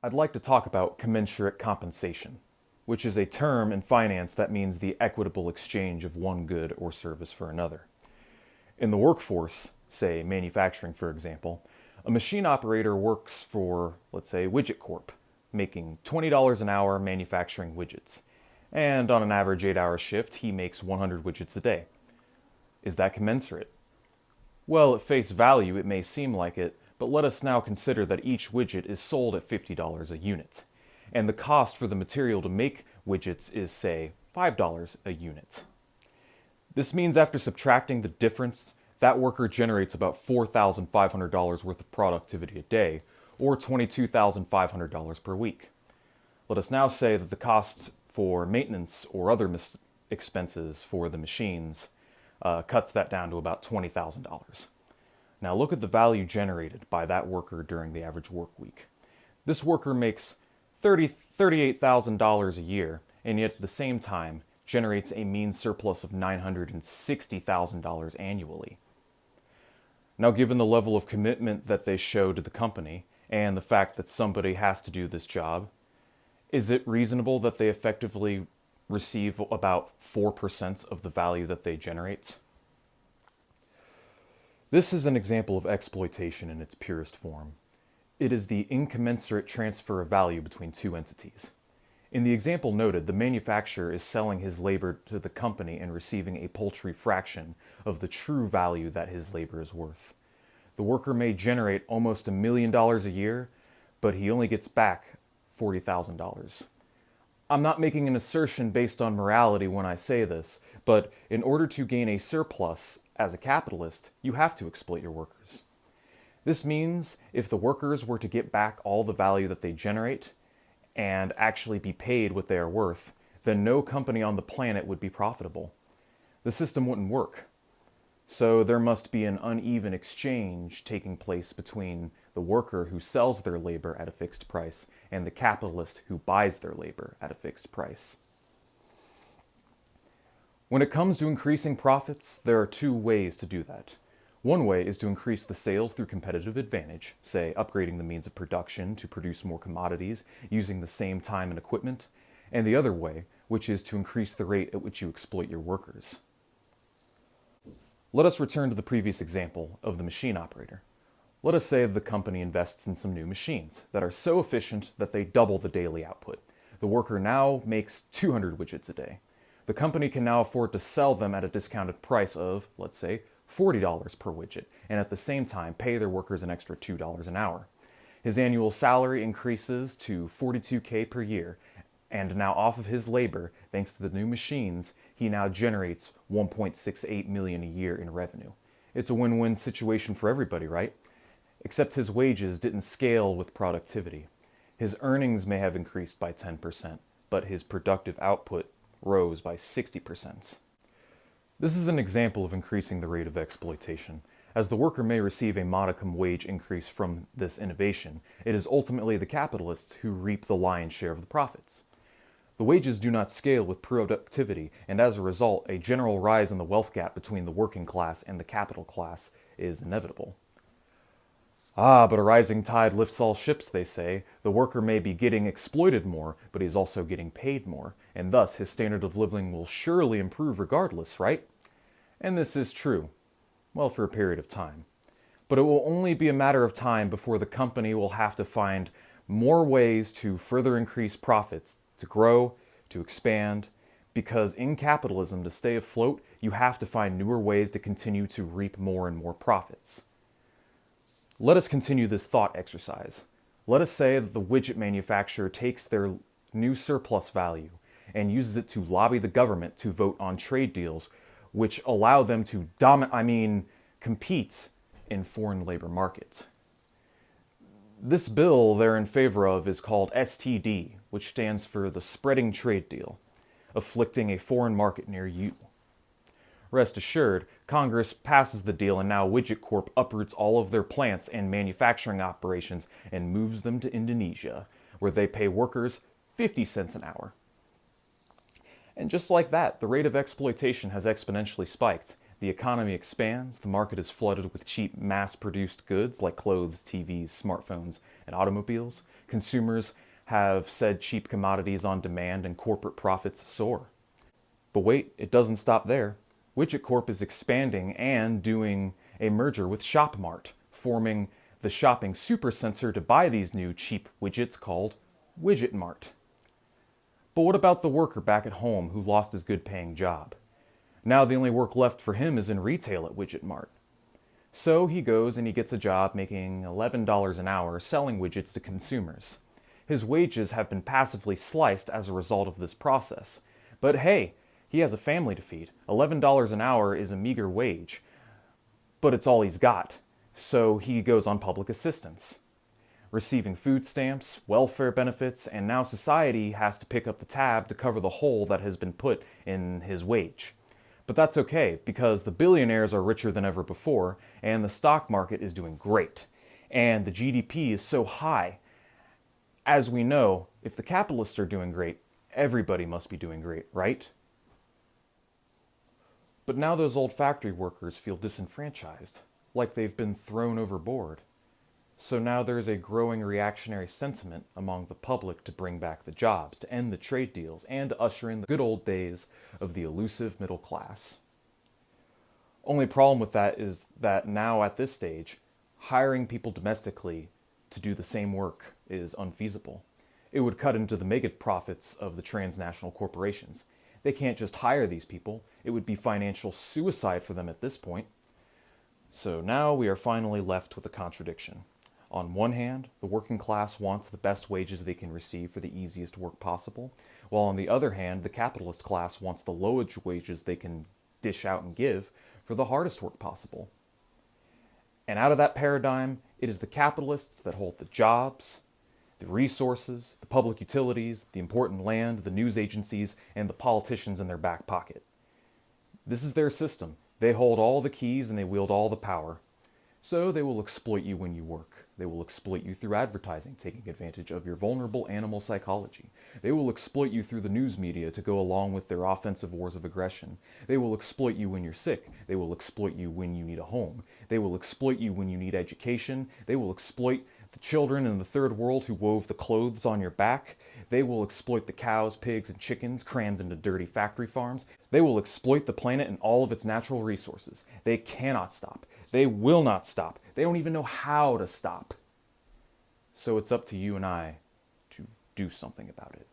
I'd like to talk about commensurate compensation, which is a term in finance that means the equitable exchange of one good or service for another. In the workforce, say manufacturing for example, a machine operator works for, let's say, Widget Corp, making $20 an hour manufacturing widgets. And on an average 8-hour shift, he makes 100 widgets a day. Is that commensurate? Well, at face value, it may seem like it, but let us now consider that each widget is sold at $50 a unit, and the cost for the material to make widgets is, say, $5 a unit. This means after subtracting the difference, that worker generates about $4,500 worth of productivity a day, or $22,500 per week. Let us now say that the cost for maintenance or other expenses for the machines cuts that down to about $20,000. Now look at the value generated by that worker during the average work week. This worker makes $38,000 a year, and yet at the same time generates a mean surplus of $960,000 annually. Now, given the level of commitment that they show to the company and the fact that somebody has to do this job, is it reasonable that they effectively receive about 4% of the value that they generate? This is an example of exploitation in its purest form. It is the incommensurate transfer of value between two entities. In the example noted, the manufacturer is selling his labor to the company and receiving a paltry fraction of the true value that his labor is worth. The worker may generate almost $1 million a year, but he only gets back $40,000. I'm not making an assertion based on morality when I say this, but in order to gain a surplus as a capitalist, you have to exploit your workers. This means if the workers were to get back all the value that they generate and actually be paid what they are worth, then no company on the planet would be profitable. The system wouldn't work. So there must be an uneven exchange taking place between the worker who sells their labor at a fixed price and the capitalist who buys their labor at a fixed price. When it comes to increasing profits, there are two ways to do that. One way is to increase the sales through competitive advantage, say upgrading the means of production to produce more commodities using the same time and equipment, and the other way, which is to increase the rate at which you exploit your workers. Let us return to the previous example of the machine operator. Let us say the company invests in some new machines that are so efficient that they double the daily output. The worker now makes 200 widgets a day. The company can now afford to sell them at a discounted price of, let's say, $40 per widget, and at the same time pay their workers an extra $2 an hour. His annual salary increases to $42K per year, and now off of his labor, thanks to the new machines, he now generates $1.68 million a year in revenue. It's a win-win situation for everybody, right? Except his wages didn't scale with productivity. His earnings may have increased by 10%, but his productive output rose by 60%. This is an example of increasing the rate of exploitation. As the worker may receive a modicum wage increase from this innovation, it is ultimately the capitalists who reap the lion's share of the profits. The wages do not scale with productivity, and as a result, a general rise in the wealth gap between the working class and the capital class is inevitable. But a rising tide lifts all ships, they say. The worker may be getting exploited more, but he's also getting paid more, and thus his standard of living will surely improve regardless, right? And this is true. Well, for a period of time. But it will only be a matter of time before the company will have to find more ways to further increase profits, to grow, to expand, because in capitalism, to stay afloat, you have to find newer ways to continue to reap more and more profits. Let us continue this thought exercise. Let us say that the widget manufacturer takes their new surplus value and uses it to lobby the government to vote on trade deals which allow them to compete in foreign labor markets. This bill they're in favor of is called STD, which stands for the Spreading Trade Deal, afflicting a foreign market near you. Rest assured, Congress passes the deal and now Widget Corp uproots all of their plants and manufacturing operations and moves them to Indonesia, where they pay workers 50 cents an hour. And just like that, the rate of exploitation has exponentially spiked, The economy expands, the market is flooded with cheap mass-produced goods like clothes, TVs, smartphones, and automobiles. Consumers have said cheap commodities on demand and corporate profits soar. But wait, it doesn't stop there. Widget Corp is expanding and doing a merger with ShopMart, forming the shopping supercenter to buy these new cheap widgets called Widget Mart. But what about the worker back at home who lost his good paying job? Now the only work left for him is in retail at Widget Mart. So he goes and he gets a job making $11 an hour selling widgets to consumers. His wages have been passively sliced as a result of this process. But hey, he has a family to feed. $11 an hour is a meager wage, but it's all he's got. So he goes on public assistance, receiving food stamps, welfare benefits, and now society has to pick up the tab to cover the hole that has been put in his wage. But that's okay, because the billionaires are richer than ever before, and the stock market is doing great. And the GDP is so high. As we know, if the capitalists are doing great, everybody must be doing great, right? But now those old factory workers feel disenfranchised, like they've been thrown overboard. So now there's a growing reactionary sentiment among the public to bring back the jobs, to end the trade deals, and to usher in the good old days of the elusive middle class. Only problem with that is that now at this stage, hiring people domestically to do the same work is unfeasible. It would cut into the mega profits of the transnational corporations. They can't just hire these people. It would be financial suicide for them at this point. So now we are finally left with a contradiction. On one hand, the working class wants the best wages they can receive for the easiest work possible, while on the other hand, the capitalist class wants the lowest wages they can dish out and give for the hardest work possible. And out of that paradigm, it is the capitalists that hold the jobs, the resources, the public utilities, the important land, the news agencies, and the politicians in their back pocket. This is their system. They hold all the keys and they wield all the power. So they will exploit you when you work. They will exploit you through advertising, taking advantage of your vulnerable animal psychology. They will exploit you through the news media to go along with their offensive wars of aggression. They will exploit you when you're sick. They will exploit you when you need a home. They will exploit you when you need education. They will exploit the children in the third world who wove the clothes on your back. They will exploit the cows, pigs, and chickens crammed into dirty factory farms. They will exploit the planet and all of its natural resources. They cannot stop. They will not stop. They don't even know how to stop. So it's up to you and I to do something about it.